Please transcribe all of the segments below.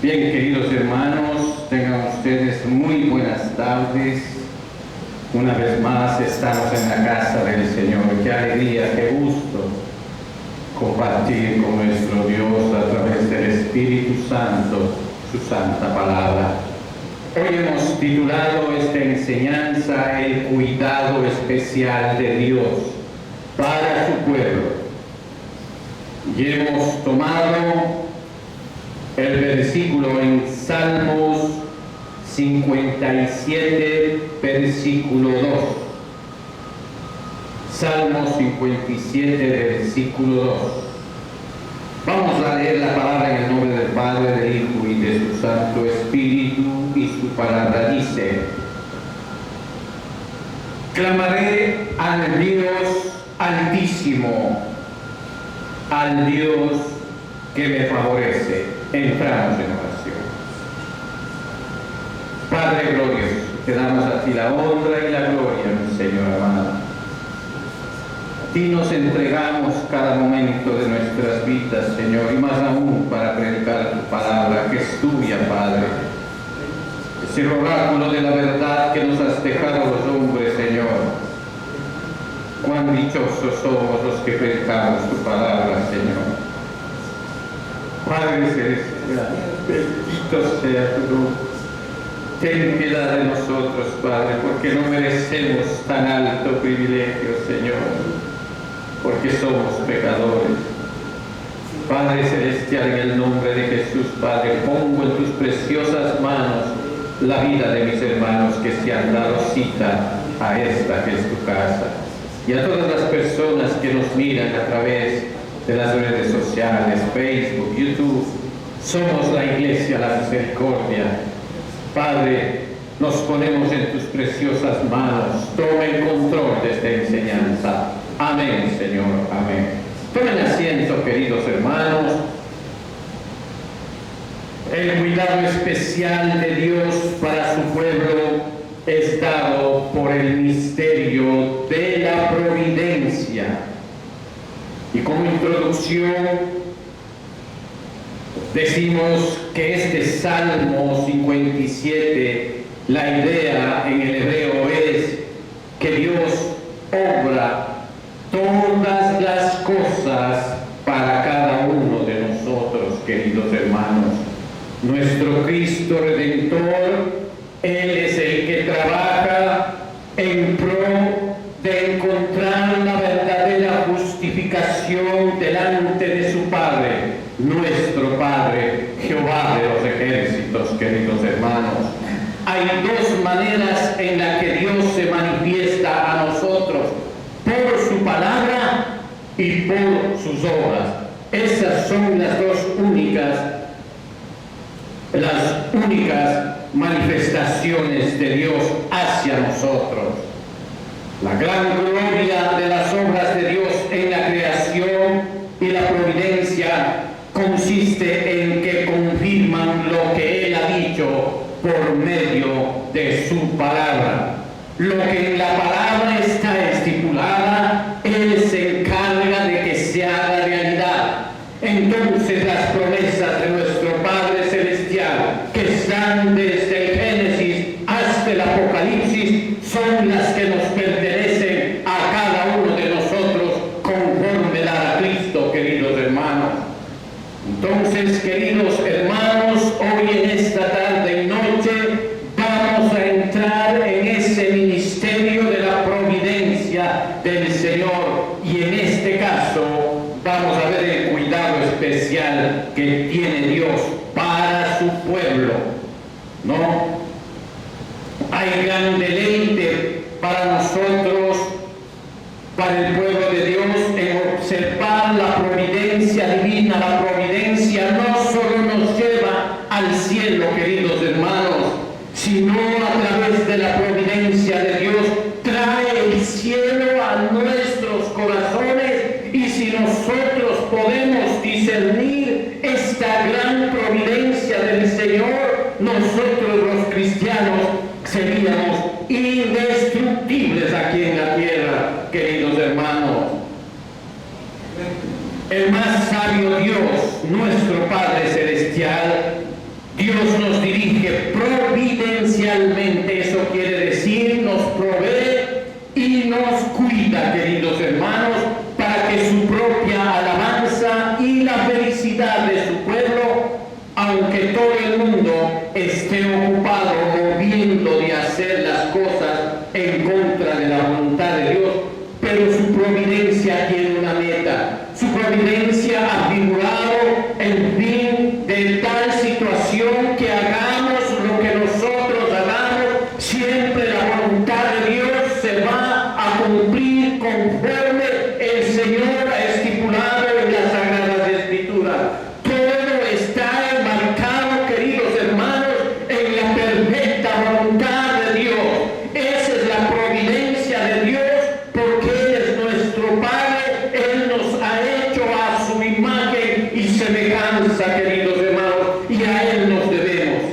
Bien, queridos hermanos, tengan ustedes muy buenas tardes. Una vez más estamos en la casa del Señor. Qué alegría, qué gusto compartir con nuestro Dios a través del Espíritu Santo su santa palabra. Hoy hemos titulado esta enseñanza El cuidado especial de Dios para su pueblo. Y hemos tomado el versículo en Salmos 57, versículo 2. Salmos 57, versículo 2. Vamos a leer la palabra en el nombre del Padre, del Hijo y de su Santo Espíritu, y su palabra dice: clamaré al Dios Altísimo, al Dios que me favorece. Entramos en oración. Padre glorioso, te damos a ti la honra y la gloria, mi Señor amado. A ti nos entregamos cada momento de nuestras vidas, Señor, y más aún para predicar tu palabra, que es tuya, Padre. Ese oráculo de la verdad que nos has dejado los hombres, Señor. Cuán dichosos somos los que predicamos tu palabra, Señor. Padre celestial, bendito sea tu nombre. Ten piedad de nosotros, Padre, porque no merecemos tan alto privilegio, Señor, porque somos pecadores. Padre celestial, en el nombre de Jesús, Padre, pongo en tus preciosas manos la vida de mis hermanos que se han dado cita a esta que es tu casa, y a todas las personas que nos miran a través de las redes sociales, Facebook, YouTube. Somos la Iglesia La Misericordia. Padre, nos ponemos en tus preciosas manos. Toma el control de esta enseñanza. Amén, Señor, amén. Tomen asiento, queridos hermanos. El cuidado especial de Dios para su pueblo es dado por el misterio de la providencia. Y como introducción, decimos que este Salmo 57, la idea en el hebreo es que Dios obra todas las cosas para cada uno de nosotros, queridos hermanos. Nuestro Cristo Redentor, Él es el que trabaja en pro de encontrar la verdadera justificación delante de su Padre, nuestro Padre, Jehová de los ejércitos, queridos hermanos. Hay dos maneras en las que Dios se manifiesta a nosotros: por su palabra y por sus obras. Esas son las dos únicas manifestaciones de Dios hacia nosotros. La gran gloria de las obras de Dios en la creación y la providencia consiste en que confirman lo que Él ha dicho por medio de su palabra. Lo que en la palabra está estipulada, Él se encarga de que se haga realidad. Entonces las promesas de nuestro Padre Celestial, que están desde el Génesis hasta el Apocalipsis, son las que nos pertenecen a cada uno de nosotros conforme a Cristo, queridos hermanos. Entonces, queridos hermanos, hoy en esta tarde y noche vamos a entrar en ese ministerio de la providencia del Señor, y en este caso vamos a ver el cuidado especial que tiene Dios para su pueblo, ¿no? Hay gran deleite para nosotros, para el pueblo de Dios, en observar la providencia divina. La providencia no solo nos lleva al cielo, queridos hermanos, sino a través de la providencia de Dios trae el cielo a nuestros corazones. Y si nosotros podemos discernir esta gran providencia del Señor, nosotros los cristianos seríamos indestructibles aquí en la tierra, queridos hermanos. El más sabio Dios, nuestro Padre Celestial, Dios nos dirige providencialmente, eso quiere decir, nos provee y nos cuida, queridos hermanos, para que su propia alabanza y la felicidad de su pueblo, aunque todo el mundo esté ocupado moviendo de hacer las cosas en contra de la voluntad de Dios, pero su providencia tiene una meta. Su providencia ha figurado el fin de tal situación que hagamos lo que nosotros hagamos, siempre la voluntad de Dios se va a cumplir conforme el Señor ha estipulado en las Sagradas Escrituras. Todo está enmarcado, queridos hermanos, en la perfecta voluntad de Dios. Esa es la providencia de Dios, porque Él es nuestro Padre. Él nos ha hecho a su imagen y semejanza, queridos hermanos, y a Él nos debemos.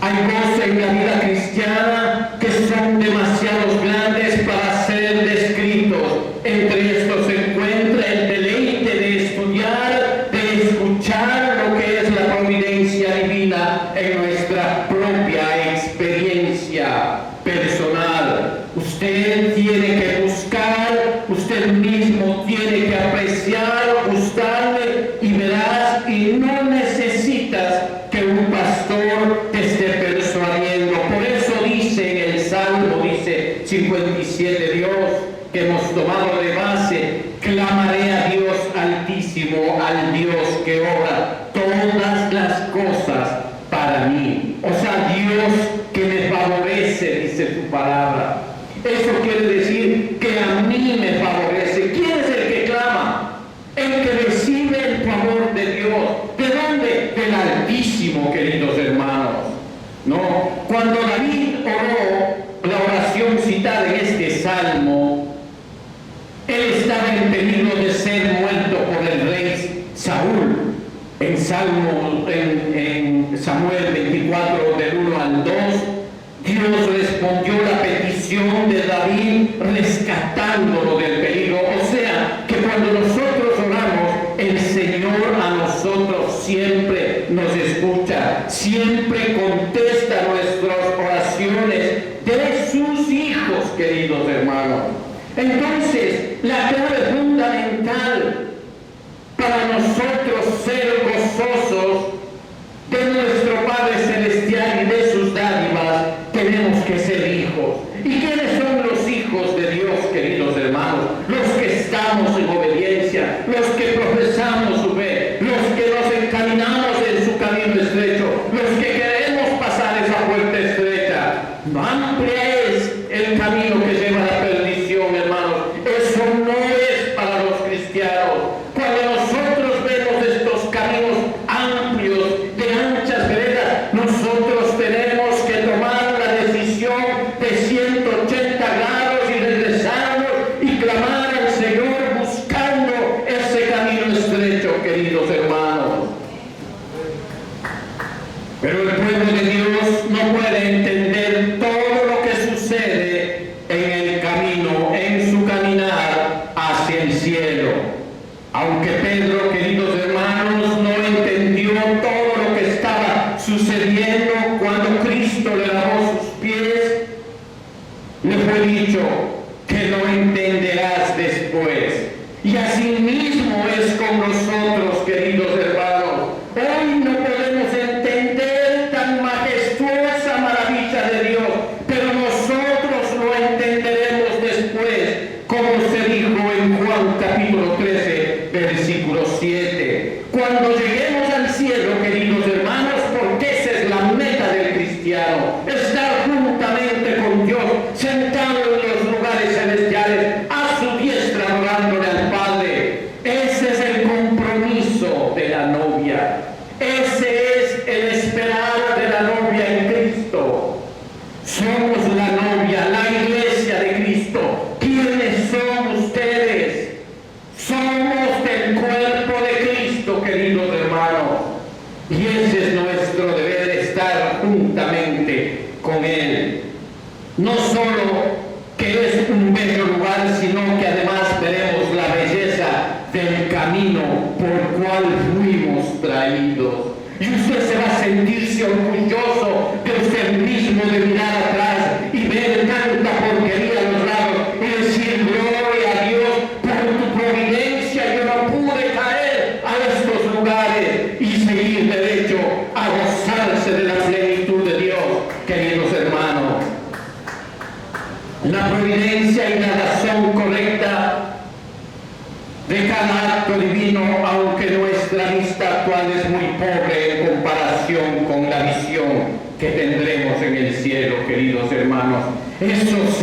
Hay cosas en la vida cristiana que son demasiado grandes para ser descritos. Entre estos se encuentra el deleite de estudiar, de escuchar lo que es la providencia divina en nuestra propia experiencia personal. Usted tiene que buscar, usted mismo tiene que apreciar, gustarle y verás, y no necesitas que un pastor te esté persuadiendo. Por eso dice en el Salmo, dice 57, Dios, que hemos tomado de base, clamaré a Dios altísimo, al Dios que obra todas las cosas para mí. O sea, Dios que me favorece, dice su palabra. Eso quiere decir que a mí me favorece. ¿Quién es el que clama? El que recibe el favor de Dios. ¿De dónde? Del Altísimo, queridos hermanos. ¿No? Cuando David oró la oración citada en este salmo, él estaba en peligro de ser muerto por el rey Saúl. En Samuel 24, del 1 al 2, Dios respondió la petición de David rescatándolo del peligro. O sea, que cuando nosotros oramos, el Señor a nosotros siempre nos escucha, siempre contesta nuestras oraciones de sus hijos, queridos hermanos. Entonces, la clave fundamental para nosotros ser gozosos de nuestro Padre Celestial y de sus dádivas, tenemos que ser hijos. ¿Y quiénes son los hijos de Dios, queridos hermanos? Los que estamos en obediencia, los que profesamos su fe, los que nos encaminamos en su camino estrecho, los que queremos pasar esa puerta estrecha. Amplia es el camino que lleva a la perdición, hermanos. Eso no es para los cristianos. Cuando nosotros vemos estos caminos amplios, de anchas veredas, nosotros tenemos que tomar la decisión de 180 grados y regresarnos y clamar al Señor buscando ese camino estrecho, queridos hermanos. Pero el pueblo de Dios no puede entender todo lo que sucede en el camino, en su caminar hacia el cielo. Aunque Pedro, queridos hermanos, no entendió todo lo que estaba sucediendo cuando Cristo le lavó sus pies, le fue dicho que lo entenderás después. Y así mismo es con nosotros, queridos hermanos. Hoy no podemos entender tan majestuosa maravilla de Dios, pero nosotros lo entenderemos después, como se dijo en Juan capítulo 13, versículo 7. Cuando lleguemos al cielo, queridos hermanos, porque esa es la meta del cristiano, estar juntamente con Dios, sentado en los lugares celestiales, a su diestra, orándole al Padre. Ese es el compromiso de la novia. Ese es el esperar de la novia en Cristo. Somos la novia, la iglesia de Cristo. ¿Quiénes son ustedes? Somos del cuerpo de Cristo, queridos hermanos. Y ese es nuestro deber, estar juntamente con Él. No solo que es un bello lugar, sino que además veremos la belleza del camino por cual fuimos traídos. la providencia y la razón correcta de cada acto divino, aunque nuestra vista actual es muy pobre en comparación con la visión que tendremos en el cielo, queridos hermanos. Esos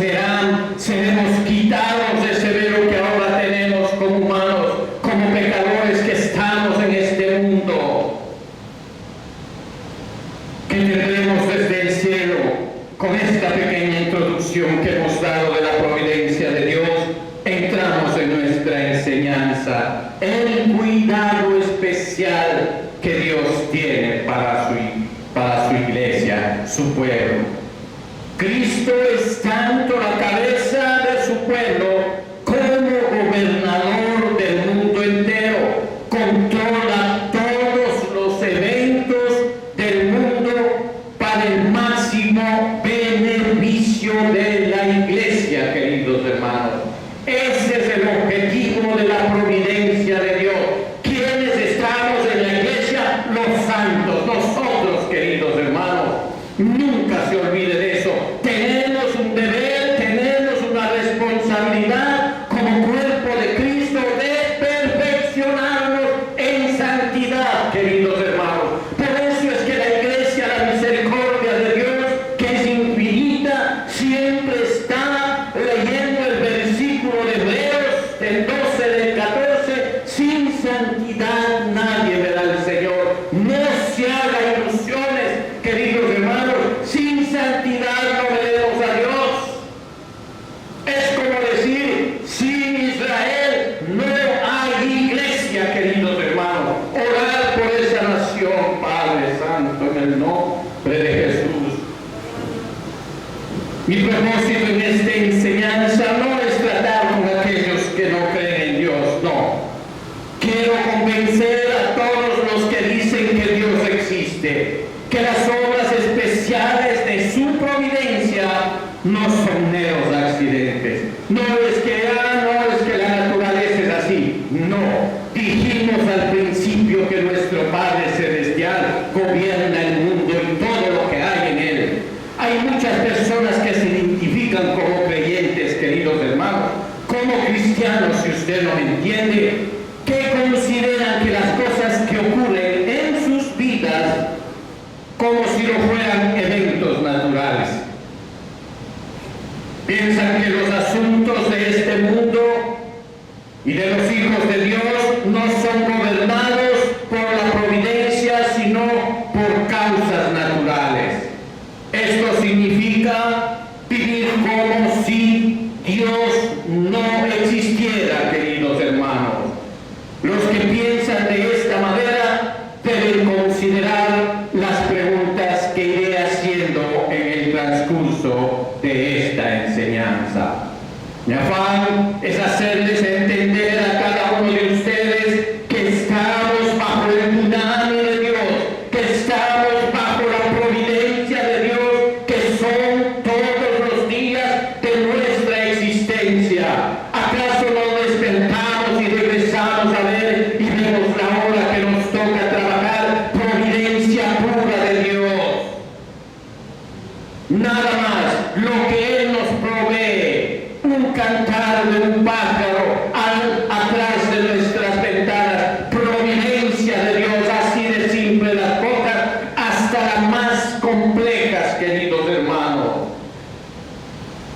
seremos quitados de ese velo que ahora tenemos como humanos, como pecadores que estamos en este mundo, que tendremos desde el cielo. Con esta pequeña introducción que hemos dado de la providencia de Dios, entramos en nuestra enseñanza, el cuidado especial que Dios tiene para su iglesia, su pueblo. Cristo es tanto la cabeza de su pueblo como gobernador del mundo entero. Controla todos los eventos del mundo para el máximo beneficio de la iglesia, queridos hermanos. Ese es el objetivo de la providencia de Dios. ¿Quiénes estamos en la iglesia? Los santos, nosotros, queridos hermanos. Nunca se olvide de eso. Tenemos un deber, tenemos una responsabilidad como cuerpo de Cristo de perfeccionarnos en santidad, queridos hermanos. Por eso es que la iglesia, la misericordia de Dios, que es infinita, siempre está leyendo el versículo de Hebreos, del 12, del 14, sin santidad nadie verá al Señor. No se haga ilusiones, queridos hermanos, sin santidad no veremos a Dios. Es como decir, sin Israel no hay iglesia, queridos hermanos. Orar por esa nación, Padre Santo, en el nombre de Jesús. Mi propósito en esta enseñanza no es tratar con aquellos que no creen en Dios, no. Quiero convencer a todos los que dicen que Dios existe, que las obras especiales de su providencia no son meros accidentes. No es que la naturaleza es así. No. Dijimos al principio que nuestro Padre Celestial gobierna el mundo y todo lo que hay en él. Hay muchas personas que se identifican como creyentes, queridos hermanos, como cristianos, si usted no me entiende, que consideran que las cosas que ocurren en sus vidas como si no fueran eventos naturales. Piensan que los asuntos de este mundo y de los hijos de Dios no son gobernados por la providencia, sino por causas naturales. Esto significa vivir como si Dios no existiera, queridos hermanos. Los que piensan de esta manera deben considerar las preguntas que iré haciendo en el transcurso de esta enseñanza. Mi afán es hacerles entender a cada uno de ustedes que estamos bajo el tsunami de Dios, que estamos bajo la providencia de Dios, que son todos los días de nuestra existencia. ¿Acaso no despertamos y regresamos a ver y vemos la hora que nos toca trabajar? Providencia pura de Dios. Nada más, lo que Él nos provee, un cantar de un pájaro atrás de nuestras ventanas, providencia de Dios, así de simple las cosas, hasta las más complejas, queridos hermanos.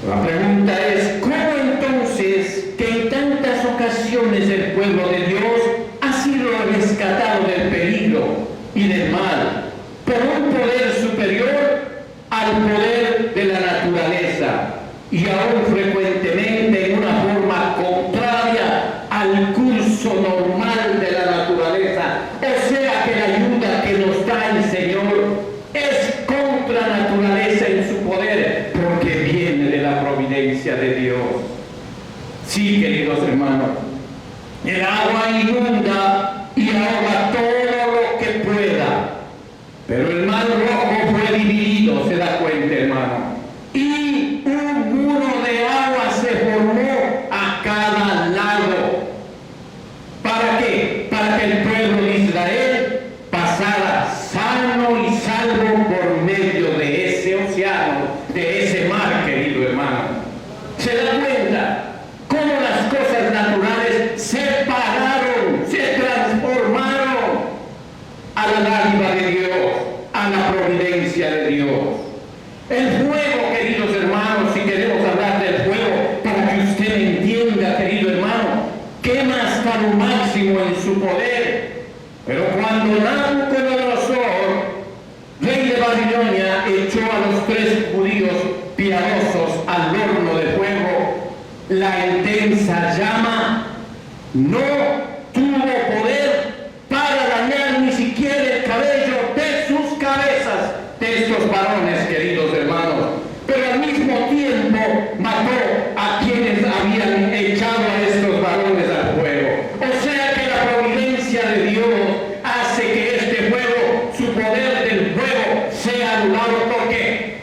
La pregunta es, ¿cómo entonces que en tantas ocasiones el pueblo de Dios ha sido rescatado del peligro y del mal por un poder superior al poder de la naturaleza, y aún frecuentemente en una forma contraria al curso normal de la naturaleza? O sea que la ayuda que nos da el Señor es contra naturaleza en su poder, porque viene de la providencia de Dios. Sí, queridos hermanos, el agua inunda y ahoga todo lo que pueda, pero el mar Rojo fue dividido, se da cuenta, hermano, y un muro de agua se formó a cada lado. ¿Para qué? Para que el pueblo de Israel pasara sano y salvo por medio de ese océano, de ese mar, querido hermano. se da cuenta cómo las cosas naturales se pararon, se transformaron a la dádiva de Dios, a la providencia de Dios. El fuego, queridos hermanos, si queremos hablar del fuego, para que usted entienda, querido hermano, quema hasta lo máximo en su poder. Pero cuando Nabucodonosor, rey de Babilonia, echó a los 3 judíos piadosos al horno de fuego, la intensa llama no tuvo poder para dañar ni siquiera el cabello de sus cabezas, de estos varones, queridos hermanos. Pero al mismo tiempo mató a quienes habían echado a estos varones al fuego. O sea que la providencia de Dios hace que este fuego, su poder del fuego, sea anulado, porque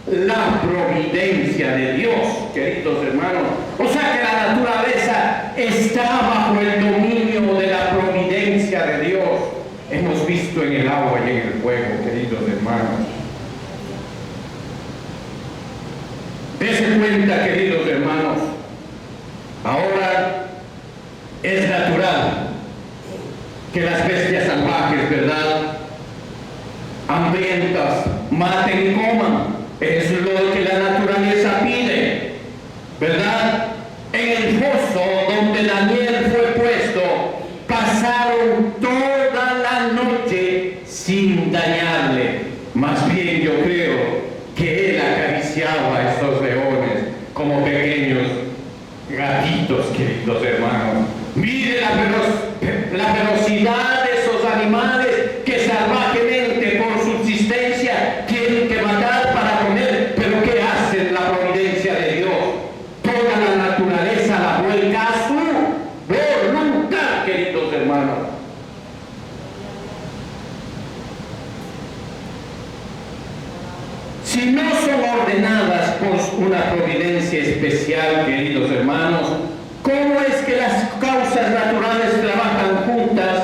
la providencia de Dios, queridos hermanos, o sea que la naturaleza está bajo el dominio de la providencia de Dios. Hemos visto en el agua y en el fuego, queridos hermanos. Dese cuenta, queridos hermanos, ahora es natural que las bestias salvajes, ¿verdad?, hambrientas, maten y coman. Es lo que la naturaleza pide, ¿verdad? En el foso donde Daniel fue puesto, pasaron toda la noche sin dañarle. Más bien yo creo que él acariciaba a esos leones como pequeños gatitos, queridos hermanos. Mire la velocidad de esos animales que salvajemente por subsistencia tienen que matar para comer. Pero ¿qué hace la providencia de Dios? Toda la naturaleza la vuelca a su voluntad, queridos hermanos. Si no son ordenadas por una providencia especial, queridos hermanos, ¿cómo es que las causas naturales trabajan juntas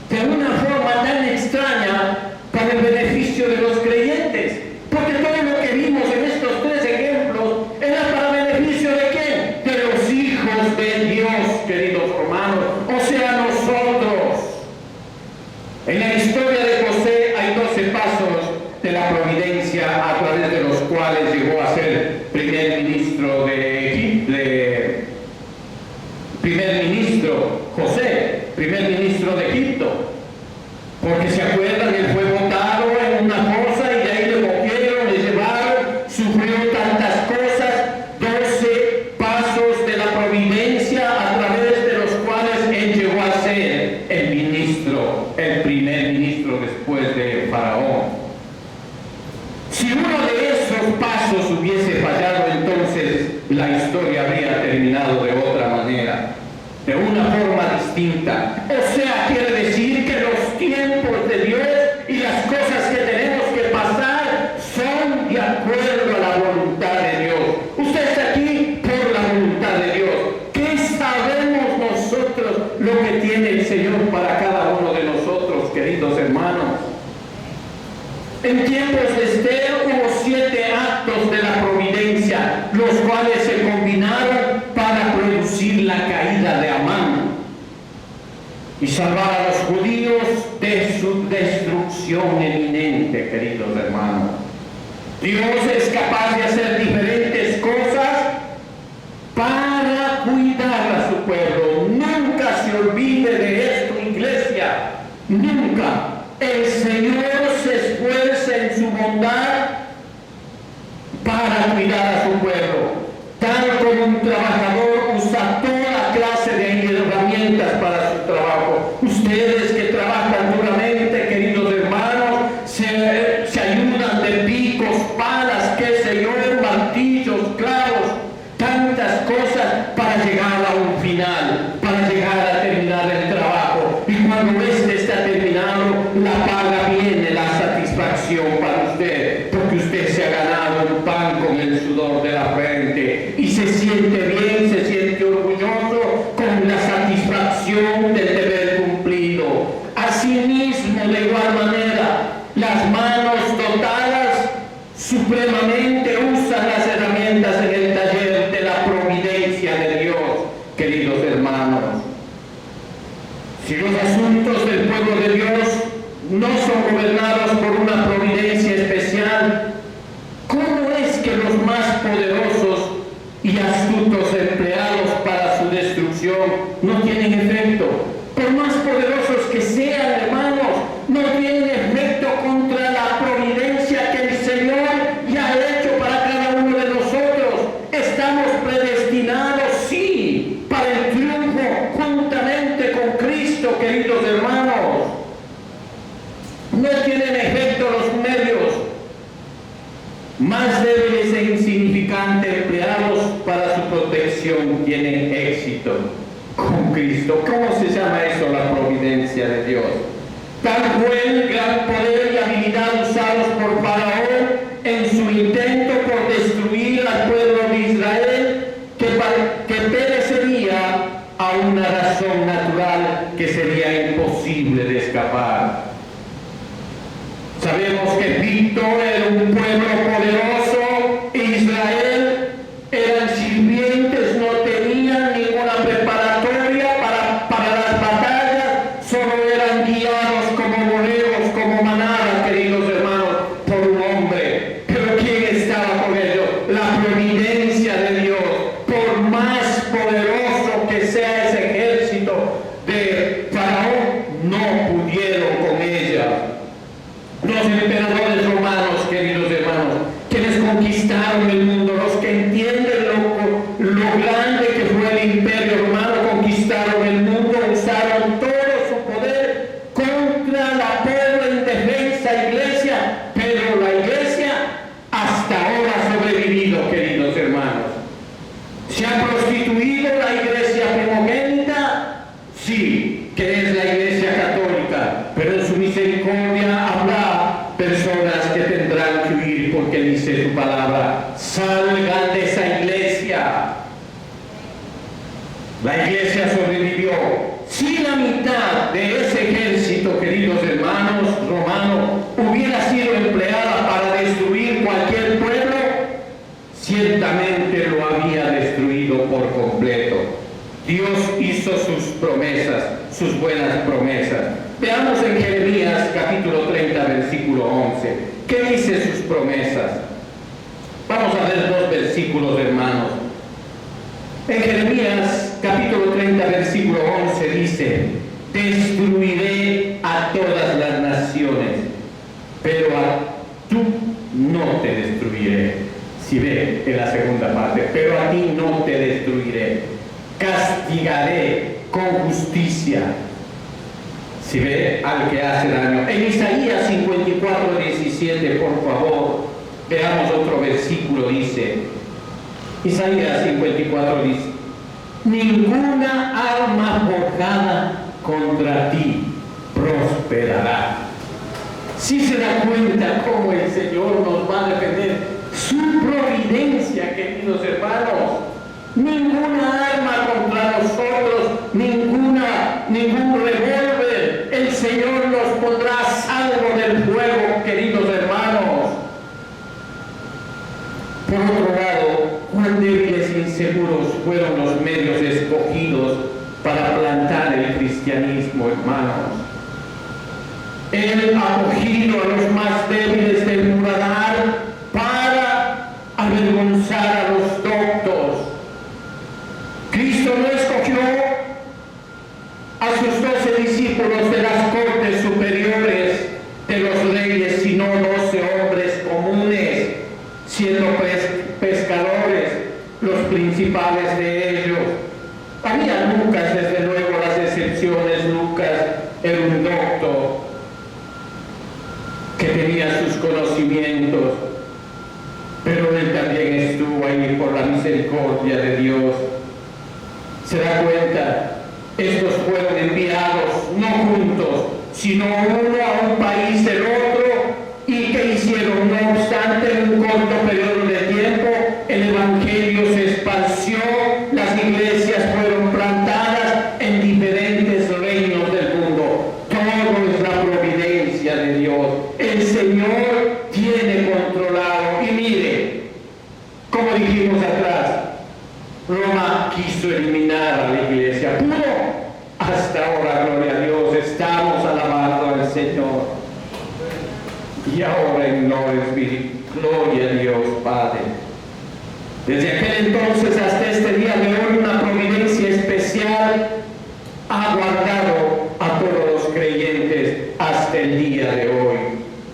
de una forma tan extraña para el beneficio de los creyentes? Porque todo lo que vimos en estos 3 ejemplos era para beneficio de ¿quién? De los hijos de Dios, queridos hermanos, o sea, nosotros. En la historia de José hay 12 pasos de la providencia a través de los cuales llegó a ser primer ministro de Egipto, primer ministro de Egipto, porque se acuerdan, él fue botado en una fosa y de ahí le cogieron, le llevaron, sufrió tantas cosas. 12 pasos de la providencia a través de los cuales él llegó a ser el ministro, el primer ministro después de Faraón. Si uno de esos pasos hubiese fallado, entonces la historia habría terminado de otra manera, de una forma distinta. O sea, quiere decir que los tiempos de Dios y las cosas que tenemos que pasar son de acuerdo a la voluntad de Dios. Usted está aquí por la voluntad de Dios. ¿Qué sabemos nosotros lo que tiene el Señor para cada uno de nosotros, queridos hermanos? En tiempos de Esther hubo 7 actos de la providencia, los cuales se combinaron para producir la caída de Amán y salvar a los judíos de su destrucción eminente, queridos hermanos. Dios es capaz de hacer diferentes cosas para cuidar a su pueblo. Nunca se olvide de esto, iglesia, nunca. El Señor se esfuerza en su bondad para cuidar a su pueblo. Tal como un trabajador usa toda clase de herramientas para su trabajo. Ustedes que trabajan duramente, queridos hermanos, se ayudan de picos, palas, qué sé yo, martillos, clavos, tantas cosas para llegar a un final, para llegar a terminar el trabajo. Y cuando este está terminado, la paga viene, la satisfacción para usted, porque usted se ha ganado un pan con el sudor de la frente y se siente bien, se siente orgulloso con la satisfacción del deber cumplido. Asimismo, de igual manera, las manos dotadas supremamente usan las herramientas en el taller de la providencia Jesucristo. ¿Cómo se llama eso? La providencia de Dios. Tal fue el gran poder y habilidad usados por Faraón en su intento por destruir al pueblo de Israel, que perecería a una razón natural que sería imposible de escapar. Sabemos que Egipto era un pueblo poderoso, Israel eran sirvientes, no tenían ninguna preparatoria para las batallas, solo eran guiados como borregos, como manadas, queridos hermanos, por un hombre. Pero ¿quién estaba con ellos? La providencia de Dios. Por más poderoso que sea ese ejército de Faraón, no pudieron con ella. Los emperadores romanos, queridos hermanos, quienes conquistaron el mundo, los que entienden lo grande que fue el imperio romano, conquistaron el mundo, usaron todo su poder contra la pobre indefensa iglesia, pero la iglesia hasta ahora ha sobrevivido, queridos hermanos. ¿Se ha prostituido la iglesia primogénita? Sí, que es la iglesia católica, pero en su misericordia habrá personas que tendrán que huir, porque dice su palabra: salgan de esa iglesia. La iglesia sobrevivió. Si la mitad de ese ejército, queridos hermanos, romano, hubiera sido empleada para destruir cualquier pueblo, ciertamente lo había destruido por completo. Dios hizo sus promesas, sus buenas promesas. Veamos en Jeremías capítulo 30, versículo 11. ¿Qué dice sus promesas? Vamos a ver dos versículos, hermanos. En Jeremías capítulo 30, versículo 11 dice: destruiré a todas las naciones, pero a tú no te destruiré. Si ve en la segunda parte, pero a ti no te destruiré. Castigaré con justicia. Si ve al que hace daño. En Isaías 54, 17, por favor, veamos otro versículo, dice, Isaías 54 dice: ninguna arma forjada contra ti prosperará. Si se da cuenta cómo el Señor nos va a defender, su providencia, queridos hermanos. Ninguna arma contra nosotros, ningún revólver. El Señor nos pondrá a salvo del fuego, queridos hermanos. Por otro lado, cuán débiles e inseguros fueron los medios escogidos para plantar el cristianismo, hermanos. Él ha cogido a los más débiles del muladar para avergonzar a los doctos. Cristo no escogió a sus 12 discípulos de las cortes superiores de los reyes, sino 12 hombres comunes, siendo pescadores los principales de ellos. Había Lucas, desde luego, las excepciones. Lucas era un doctor que tenía sus conocimientos, pero él también estuvo ahí por la misericordia de Dios. ¿Se da cuenta? Estos fueron enviados no juntos, sino uno a un país del otro. ¿Y qué hicieron? No obstante, en un corto periodo de tiempo, el evangelio se esparció, las iglesias fueron plantadas en diferentes reinos del mundo. Todo es la providencia de Dios. El Señor tiene controlado. Y mire, como dijimos atrás, Roma quiso eliminar a la iglesia. ¿Pudo? Hasta ahora, gloria a Dios, estamos alabando al Señor. Y ahora en gloria a Dios, Padre. Desde aquel entonces hasta este día de hoy, una providencia especial ha guardado a todos los creyentes hasta el día de hoy,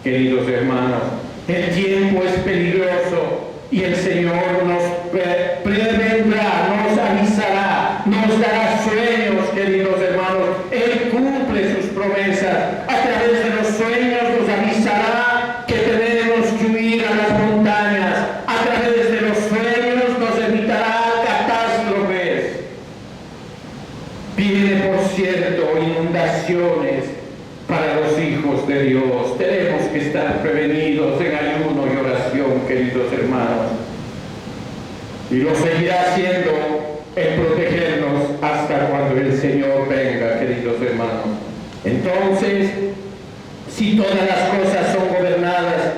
queridos hermanos. El tiempo es peligroso y el Señor nos prevendrá, nos avisará, nos dará sueños, queridos hermanos. Él cumple sus promesas. A través de los sueños nos avisará que tenemos que huir a las montañas. A través de los sueños nos evitará catástrofes. tentaciones para los hijos de Dios. Tenemos que estar prevenidos en ayuno y oración, queridos hermanos. Y lo seguirá haciendo en protegernos hasta cuando el Señor venga, queridos hermanos. Entonces, si todas las cosas son gobernadas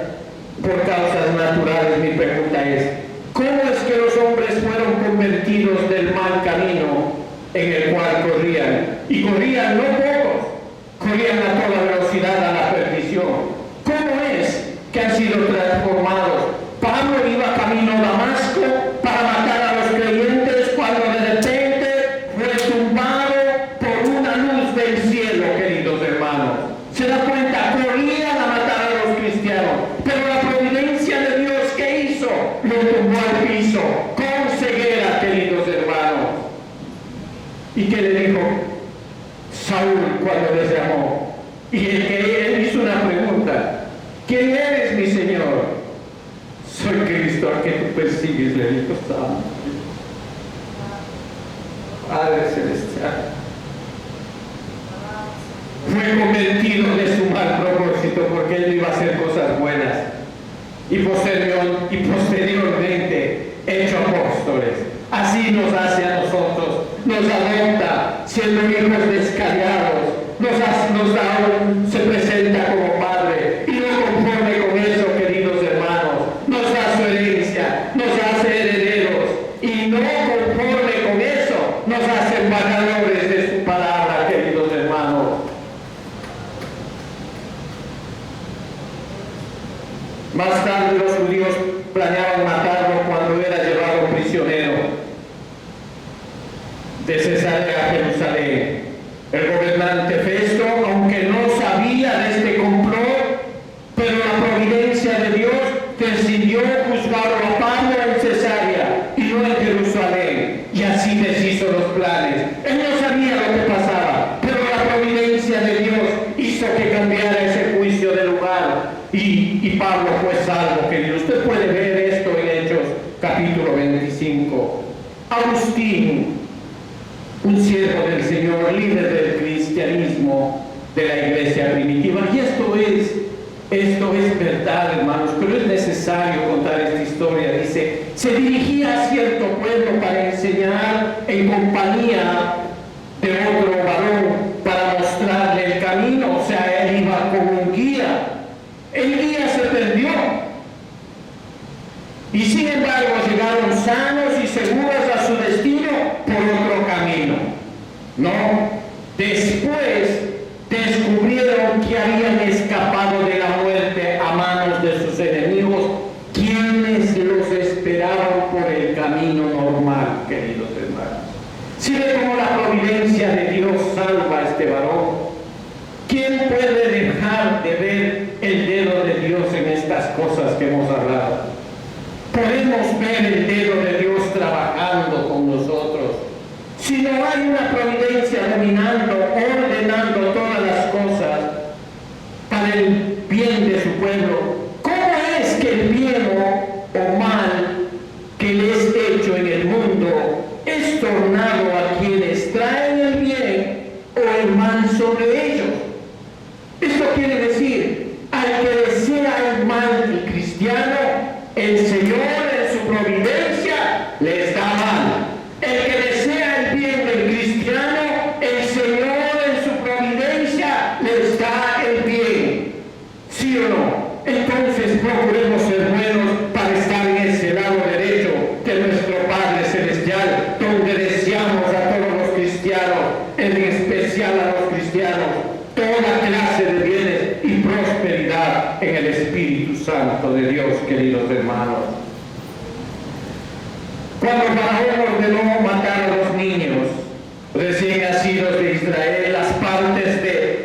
por causas naturales, mi pregunta es, ¿cómo es que los hombres fueron convertidos del mal camino en el cual corrían? Y corrían no pocos, corrían a toda velocidad a la perdición. ¿Cómo es que han sido transformados? Pablo iba camino a Damasco para matar a los creyentes cuando de repente fue tumbado por una luz del cielo, queridos hermanos. ¿Se da cuenta? Corrían a matar a los cristianos, pero la providencia de Dios, ¿qué hizo? Lo tumbó al piso, con ceguera, queridos hermanos. ¿Y qué le dijo Saúl cuando les llamó? Y él hizo una pregunta: ¿quién eres, mi Señor? Soy Cristo al que tú persigues, le dijo Saúl. Padre Celestial, fue convertido de su mal propósito porque él iba a hacer cosas buenas y posteriormente hecho apóstoles. Así nos hace a nosotros, nos adopta siendo hijos descarriados, se presenta como Padre, y no conforme con eso, queridos hermanos, nos da su herencia, nos hace herederos, y no conforme con eso, nos hace embajadores de su palabra, queridos hermanos. Más tarde los judíos planeaban matarlo cuando era llevado prisionero de Cesarea a Jerusalén. El gobernante Festo, aunque no sabía de este complot, pero la providencia de Dios decidió juzgarlo a Pablo en Cesarea y no en Jerusalén, y así deshizo los planes. Él no sabía lo que pasaba, pero la providencia de Dios hizo que cambiara ese juicio de lugar, y Pablo fue salvo, querido. Usted puede ver esto en Hechos capítulo 25. Agustín, un siervo del Señor, líder del cristianismo de la iglesia primitiva. Y esto es verdad, hermanos, pero es necesario contar esta historia. Dice, se dirigía a cierto pueblo para enseñar en compañía de otro varón para mostrarle el camino. O sea, él iba con un guía. El guía se perdió. Y sin embargo llegaron sanos y seguros a su destino por otro camino. No, después descubrieron que habían escapado de la muerte a manos de sus enemigos, quienes los esperaban por el camino normal, queridos hermanos. Si ve cómo la providencia de Dios salva a este varón, ¿quién puede dejar de ver el dedo de Dios en estas cosas que hemos hablado? Podemos ver el dedo de Dios trabajando con nosotros. Si no hay una providencia dominando, ordenando todas las cosas para el bien de su pueblo, ¿cómo es que el bien o mal que le es hecho en el mundo es tornado a quienes traen el bien o el mal sobre ellos? Esto quiere decir, al que desea el mal del cristiano, el Señor en su providencia les da mal. El que desea el bien del cristiano, el Señor en su providencia les da el bien. ¿Sí o no? Entonces procuremos ser buenos para estar en ese lado derecho de nuestro Padre Celestial, donde deseamos a todos los cristianos, en especial a los cristianos, toda clase de bienes y prosperidad en el Espíritu Santo de Dios, queridos hermanos. Cuando Faraón ordenó matar a los niños recién nacidos de Israel,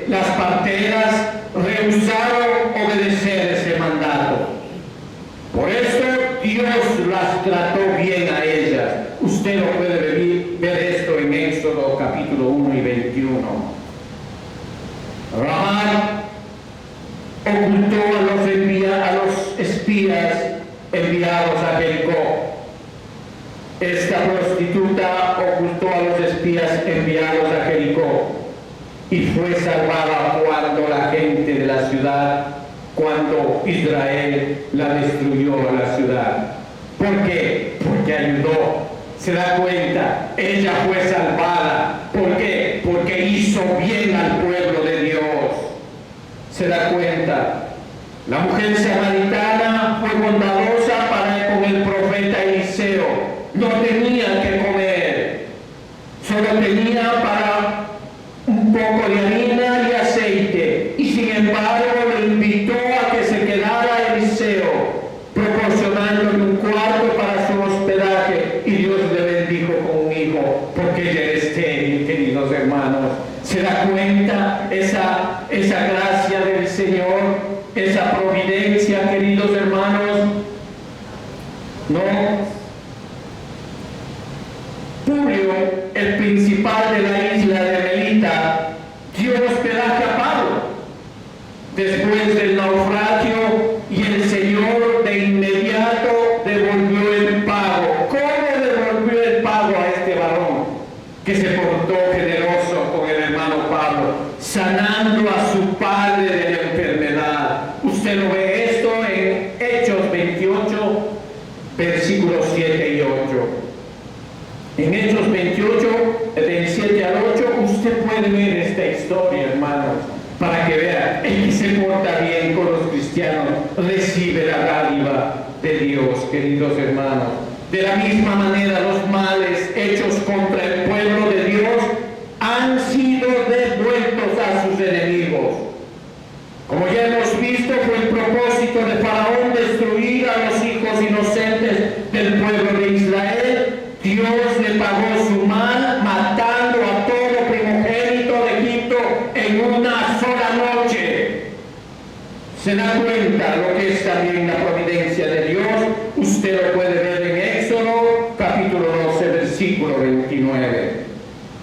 las parteras rehusaron obedecer ese mandato. Por eso Dios las trató bien a ellas. Usted lo puede ver esto en Éxodo capítulo 1 y 21. Rahab ocultó a los espías enviados a Jericó. Esta prostituta ocultó a los espías enviados a Jericó. y fue salvada cuando la gente de la ciudad, cuando Israel la destruyó a la ciudad. ¿Por qué? Porque ayudó. Se da cuenta, ella fue salvada. ¿Por qué? Porque hizo bien al pueblo de Dios. Se da cuenta. La mujer samaritana fue bondadosa para con el profeta Eliseo. No tenía que comer, solo tenía para un poco de harina y aceite. Y sin embargo le invitó a que se quedara Eliseo, proporcionándole un cuarto para su hospedaje. Y Dios le bendijo con un hijo, porque ella era estéril, queridos hermanos. ¿Se da cuenta esa gracia del Señor? Esa providencia, queridos hermanos. No. Publio, el principal de la isla de Melita, dio hospedaje a Pablo después del naufragio, y el Señor de inmediato devolvió el pago. ¿Cómo devolvió el pago a este varón que se portó generoso con el hermano Pablo, sanando a su padre de la enfermedad? Usted lo ve esto en Hechos 28, versículos 7 y 8. En Hechos 28, del 7 al 8, usted puede ver esta historia, hermanos, para que vea, el que se porta bien con los cristianos recibe la dádiva de Dios, queridos hermanos. De la misma manera, los males hechos contra el pueblo de Dios han sido devueltos a sus enemigos. Como ya hemos visto, fue el propósito de Faraón destruir a los hijos inocentes del pueblo de Israel. Dios le pagó su mal matando a todo primogénito de Egipto en una sola noche. ¿Se da cuenta lo que es también la providencia de Dios? Usted lo puede ver en Éxodo, capítulo 12, versículo 29.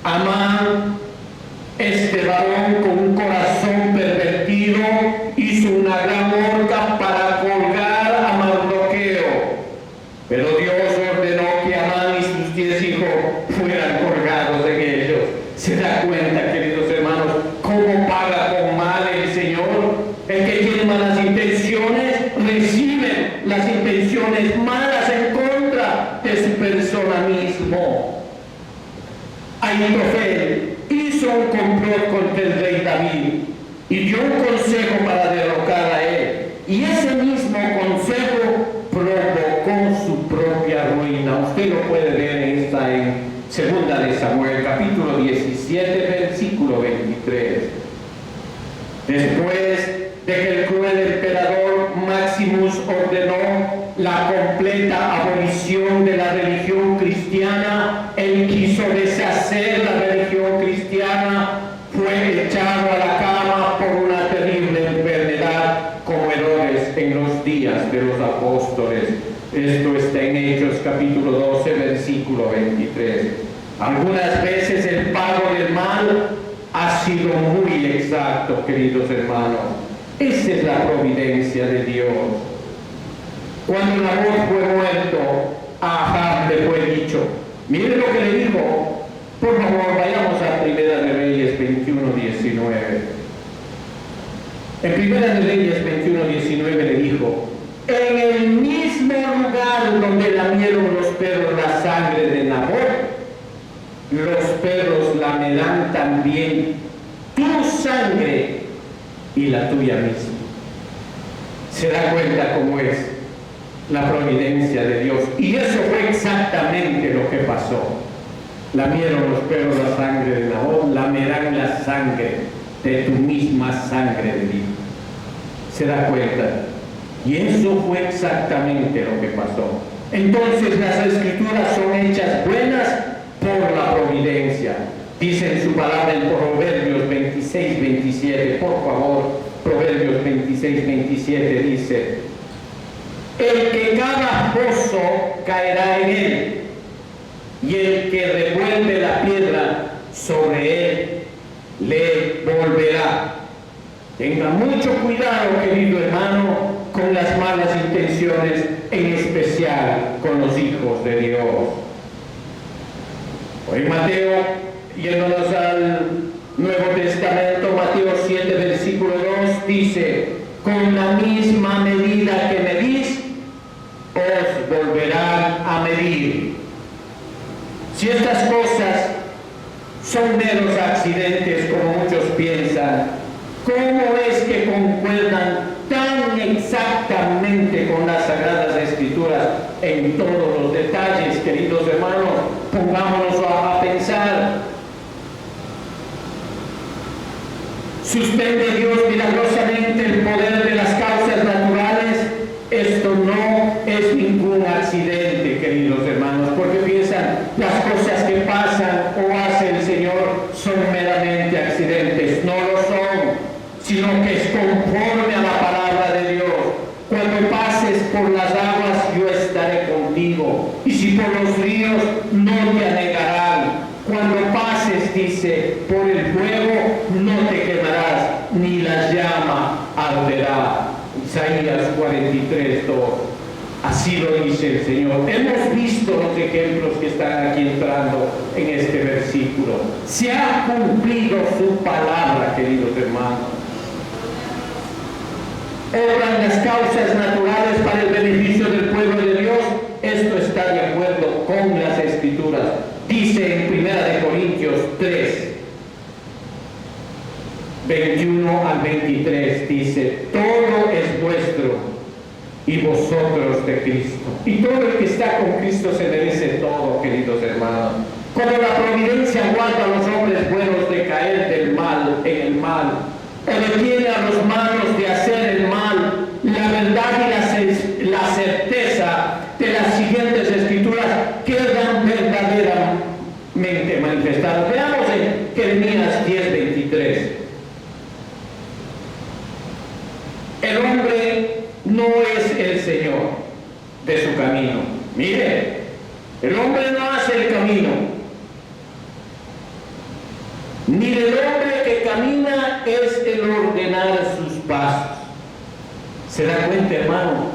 Amán, este varón con un corazón pervertido, hizo una gran horca para colgar a Mardoqueo. Pero Dios ordenó que Amán y sus 10 hijos fueran colgados en ellos. ¿Se da cuenta, queridos hermanos, cómo paga con mal el Señor? El que tiene malas intenciones recibe las intenciones malas en contra de su persona mismo. Ahitofel hizo un complot contra el rey David y dio un consejo para derrocar a él. Y ese mismo consejo provocó su propia ruina. Usted lo puede ver en 2 de Samuel, capítulo 17, versículo 23. Después de que el cruel emperador Maximus ordenó la completa abolición de la religión cristiana, él quiso deshacer la religión cristiana, fue echado a la cama por una terrible enfermedad, como Herodes en los días de los apóstoles. Esto está en Hechos capítulo 12, versículo 23. Algunas veces el pago del mal ha sido muy exacto, queridos hermanos. Esa es la providencia de Dios. Cuando Nabot fue muerto, a Ahab le fue dicho, miren lo que le dijo. Por favor, vayamos a Primera de Reyes 21, 19. En Primera de Reyes 21, 19 le dijo, en el mismo lugar donde lamieron los perros la sangre de Nabot, los perros lamerán también tu sangre y la tuya misma. Se da cuenta cómo es la providencia de Dios. Y eso fue exactamente lo que pasó. Lamieron los perros la sangre de Nabot, lamerán la sangre de tu misma sangre de Dios. ¿Se da cuenta? Y eso fue exactamente lo que pasó. Entonces las escrituras son hechas buenas por la providencia. Dice en su palabra en Proverbios 26, 27, por favor, Proverbios 26, 27 dice, el que cava pozo caerá en él, y el que revuelve la piedra sobre él le volverá. Tenga mucho cuidado, querido hermano, con las malas intenciones, en especial con los hijos de Dios. Hoy Mateo, yéndonos al Nuevo Testamento, Si estas cosas son meros accidentes como muchos piensan, ¿cómo es que concuerdan tan exactamente con las Sagradas Escrituras en todos los detalles, queridos hermanos? Pongámonos a pensar. ¿Suspende Dios milagrosamente el poder de las causas naturales? Esto no es ningún accidente, queridos hermanos, porque piensan las cosas que pasan o hace el Señor son meramente accidentes. No lo son, sino que es conforme a la palabra de Dios. Cuando pases por las aguas, yo estaré contigo, y si por los ríos, no te anegarán. Cuando pases, dice, por el fuego, no te quemarás, ni la llama arderá. Isaías 43:2. Así lo dice el Señor. Hemos visto los ejemplos que están aquí entrando en este versículo. Se ha cumplido su palabra, queridos hermanos. Obran las causas naturales para el beneficio del pueblo de Dios. Esto está de acuerdo con las Escrituras. Dice en 1 Corintios 3, 21 al 23, dice: todo es vuestro y vosotros de Cristo. Y todo el que está con Cristo se merece todo, queridos hermanos. Cuando la providencia guarda a los hombres buenos de caer del mal en el mal, o detiene a los malos de hacer el mal, la verdad y la certeza de las siguientes Escrituras quedan verdaderamente manifestadas. Veamos en Jeremías 10:23. El hombre no es el Señor de su camino. Mire, el hombre no hace el camino, ni el hombre que camina es el ordenar sus pasos. ¿Se da cuenta, hermano?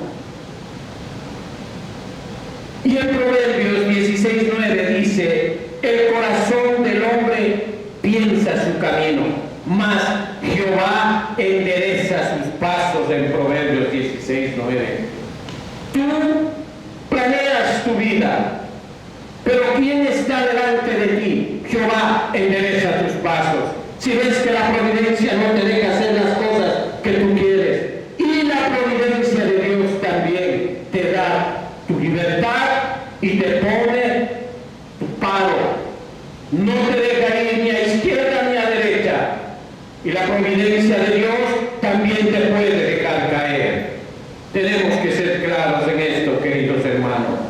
Y en Proverbios 16:9 dice: el corazón del hombre piensa su camino, mas Jehová endereza sus pasos. En Proverbios 16:9. Tú planeas tu vida, pero ¿quién está delante de ti? Jehová endereza tus pasos. Si ves que la providencia no te deja hacer las cosas que tú quieres, y la providencia de Dios también te da tu libertad y te pone tu paro, no te deja ir ni a izquierda ni a derecha, y la providencia de Dios también te puede dejar caer. Tenemos que ser claros en esto, queridos hermanos.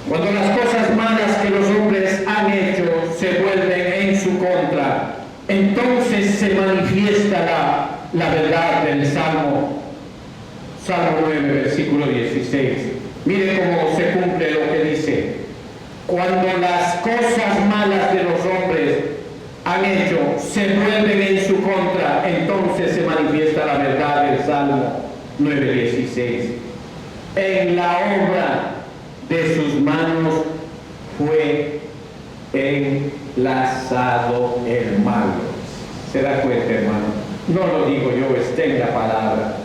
Cuando las cosas malas que los hombres han hecho se vuelven en su contra, entonces se manifiesta la verdad del Salmo 9, versículo 16. Mire cómo se cumple lo que dice: cuando las cosas malas de los hombres han hecho se vuelven en su contra, entonces se manifiesta la verdad del Salmo 9:16. En la obra de sus manos fue enlazado el malo. ¿Se da cuenta, hermano? No lo digo yo, está en la palabra.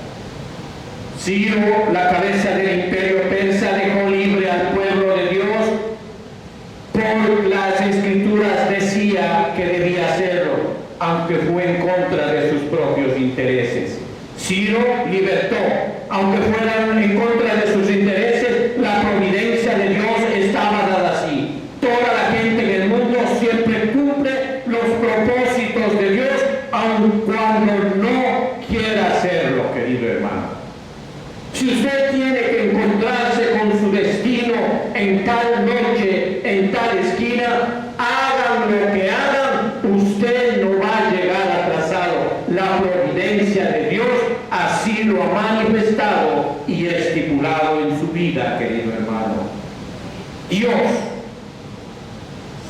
Ciro, la cabeza del imperio persa, dejó libre al pueblo de Dios. Por las Escrituras decía que debía hacerlo, aunque fue en contra de sus propios intereses. Ciro libertó, aunque fueran en contra de sus intereses. La providencia de Dios estaba dada así. Toda la gente en el mundo siempre cumple los propósitos de Dios, aun cuando no quiera hacerlo, querido hermano. Si usted tiene que encontrarse con su destino en tal noche, en tal esquina, hagan lo que hagan, usted no va a llegar atrasado. La providencia de Dios así lo ha manifestado y estipulado en su vida, querido hermano. Dios,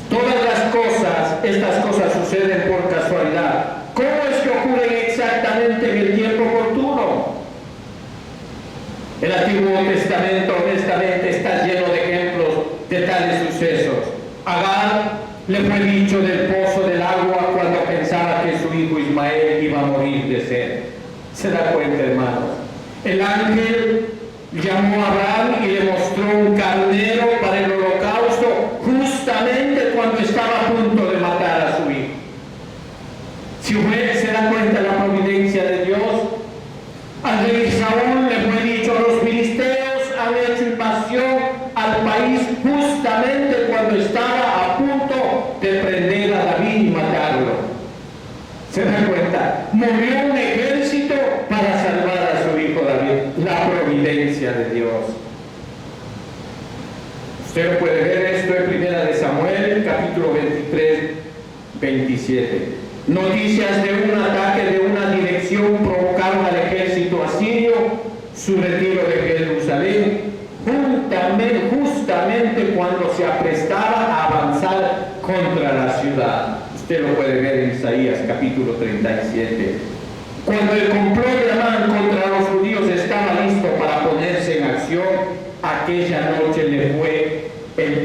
todas las cosas, estas cosas suceden por casualidad. ¿Cómo es que ocurren exactamente en el tiempo oportuno? El Antiguo Testamento, honestamente, está lleno de ejemplos de tales sucesos. Agar le fue dicho del pozo del agua cuando pensaba que su hijo Ismael iba a morir de sed. ¿Se da cuenta, hermanos? El ángel llamó a Abraham y le mostró un carnero proclamación al país justamente cuando estaba a punto de prender a David y matarlo. ¿Se dan cuenta? Movió un ejército para salvar a su hijo David. La providencia de Dios. Usted lo puede ver esto en 1 Samuel, capítulo 23, 27. Noticias de un ataque de una dirección provocaron al ejército asirio su retiro de Jerusalén, justamente cuando se aprestaba a avanzar contra la ciudad. Usted lo puede ver en Isaías capítulo 37. Cuando el complot de Amán contra los judíos estaba listo para ponerse en acción, aquella noche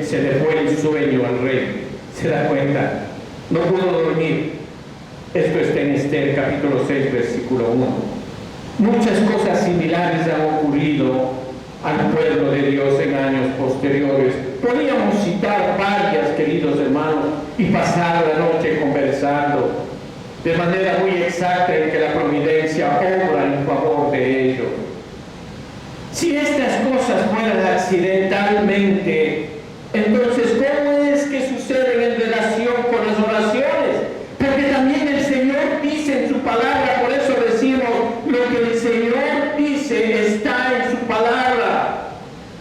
se le fue el sueño al rey. ¿Se da cuenta? No pudo dormir. Esto está en Esther capítulo 6, versículo 1. Muchas cosas similares han ocurrido al pueblo de Dios en años posteriores. Podríamos citar varias, queridos hermanos, y pasar la noche conversando de manera muy exacta en que la providencia obra en favor de ellos. Si estas cosas fueran accidentalmente, entonces ¿cómo es que suceden en relación con las oraciones? Porque también el Señor dice en su palabra, por eso decimos, lo que el Señor dice está en su palabra.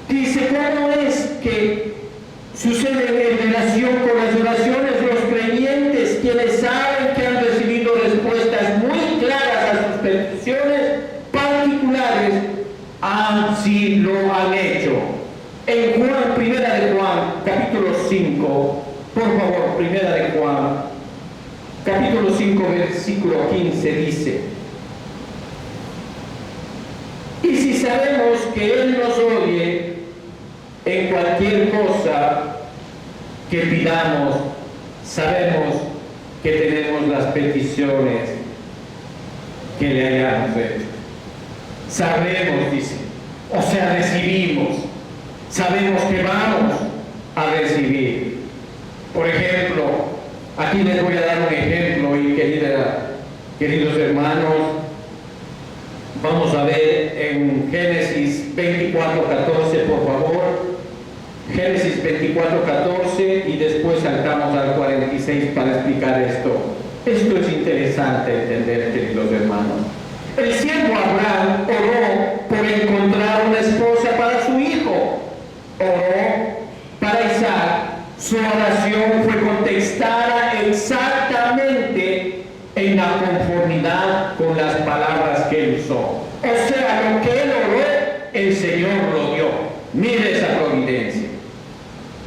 Dice, ¿cómo es que suceden en relación con las oraciones? Los creyentes, quienes saben que han recibido respuestas muy claras a sus peticiones particulares, así lo han hecho. En Juan, 1 de Juan, capítulo 5, por favor, 1 de Juan, capítulo 5, versículo 15 dice: y si sabemos que Él nos oye en cualquier cosa que pidamos, sabemos que tenemos las peticiones que le hayamos hecho. Sabemos, dice, o sea, recibimos. Sabemos que vamos a recibir. Por ejemplo, aquí les voy a dar un ejemplo, y queridos hermanos, vamos a ver en Génesis 24:14, por favor. Génesis 24:14, y después saltamos al 46 para explicar esto. Esto es interesante entender, queridos hermanos. El siervo Abraham oró por encontrar una esposa para su hijo. Oró para Isaac. Su oración fue contestada exactamente en la conformidad con las palabras que él usó. O sea, lo que él oró, el Señor lo dio. Mire esa providencia.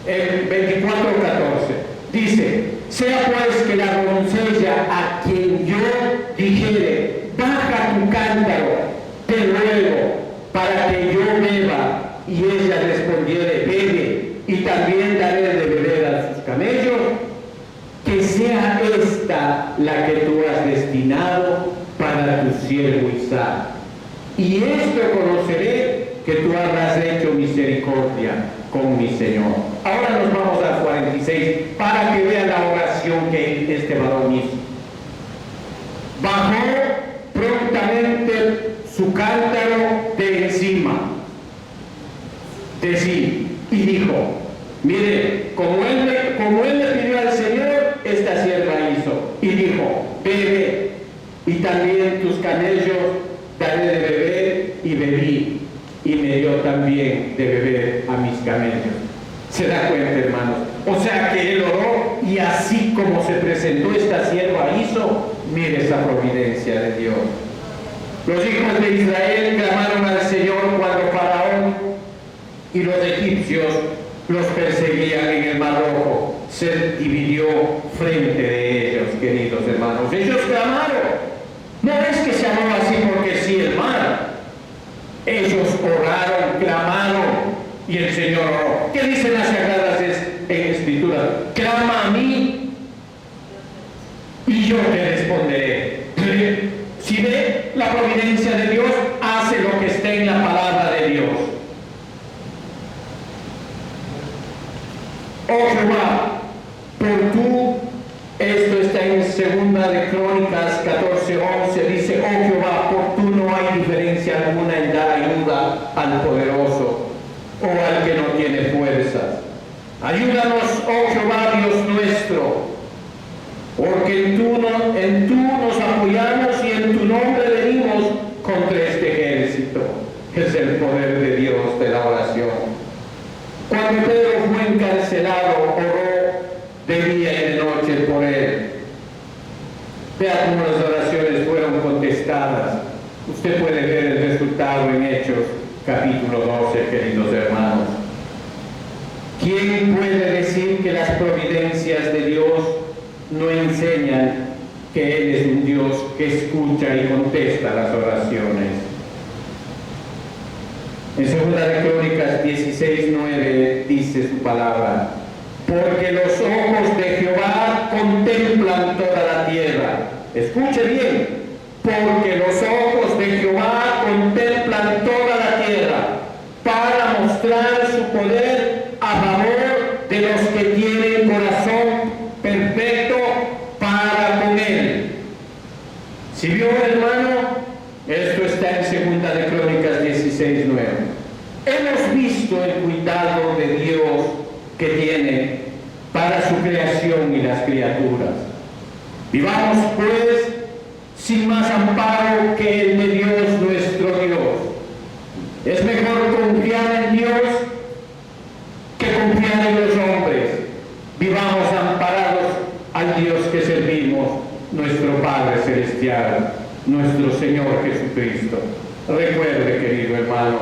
En 24:14 dice: sea pues que la doncella a quien yo dijere, baja tu cántaro, te ruego, para que yo beba, y ella respondiere, bebe, y también daré de beber a sus camellos, que sea esta la que tú has destinado para tu siervo Isaac. Y esto conoceré, que tú habrás hecho misericordia con mi Señor. Ahora nos vamos al 46 para que vean la oración que este varón hizo. Bajó prontamente su cántaro de encima de sí y dijo: mire, como él le pidió al Señor, esta sierva hizo. Y dijo: bebe, y también tus camellos daré de beber, y bebí, y me dio también de beber a mis camellos. ¿Se da cuenta, hermanos? O sea que él oró, y así como se presentó esta sierva hizo. Mire esa providencia de Dios. Los hijos de Israel clamaron al Señor cuando Faraón y los egipcios los perseguían en el Mar Rojo. Se dividió frente de ellos, queridos hermanos. Ellos clamaron. No es que se llamó así porque sí el mar. Ellos oraron, clamaron, y el Señor oró. ¿Qué dicen las Sagradas Escrituras? Clama a mí y yo te responderé. Si ve, la providencia de Dios hace lo que está en la palabra de Dios. Oh Jehová, por tú, esto está en 2 de Crónicas 14:11, dice: oh Jehová, por tú no hay diferencia alguna en dar ayuda al poderoso o al que no tiene fuerzas. Ayúdanos, oh Jehová Dios nuestro, porque en tú nos apoyamos y en tu nombre venimos contra este ejército. Es el poder de Dios de la oración. Cuando Pedro fue encarcelado, oró de día y de noche por él. Vea cómo las oraciones fueron contestadas. Usted puede ver el resultado en Hechos, capítulo 12, queridos hermanos. ¿Quién puede decir que las providencias de Dios no enseñan que Él es un Dios que escucha y contesta las oraciones? En 2 de Crónicas 16:9 dice su palabra: porque los ojos de Jehová contemplan toda la tierra. Escuche bien, porque los ojos de Jehová contemplan toda la tierra para mostrar su poder a favor de los que tienen corazón perfecto para con Él. Si vio, hermano, esto está en 2 de Crónicas 16:9. Hemos visto el cuidado de Dios que tiene para su creación y las criaturas. Vivamos pues sin más amparo que el de Dios nuestro Dios. Es mejor confiar en Dios que confiar en los hombres. Vivamos amparados al Dios que servimos, nuestro Padre Celestial, nuestro Señor Jesucristo. Recuerde, querido hermano,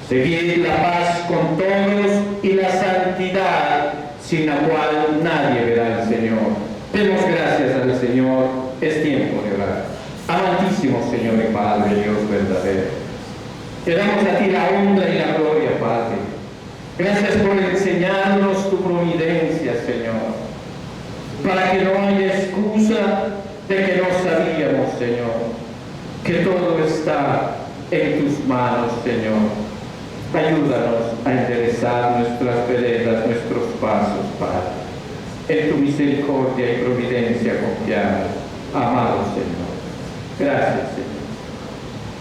seguid la paz con todos y la santidad, sin la cual nadie verá al Señor. Demos gracias al Señor, es tiempo de orar. Amantísimo Señor y Padre, Dios verdadero, te damos a ti la honra y la gloria, Padre. Gracias por enseñarnos tu providencia, Señor, para que no haya excusa de que no sabíamos, Señor, que todo está en tus manos, Señor. Ayúdanos a enderezar nuestras veredas, nuestros pasos, Padre. En tu misericordia y providencia confiamos, amado Señor. Gracias, Señor.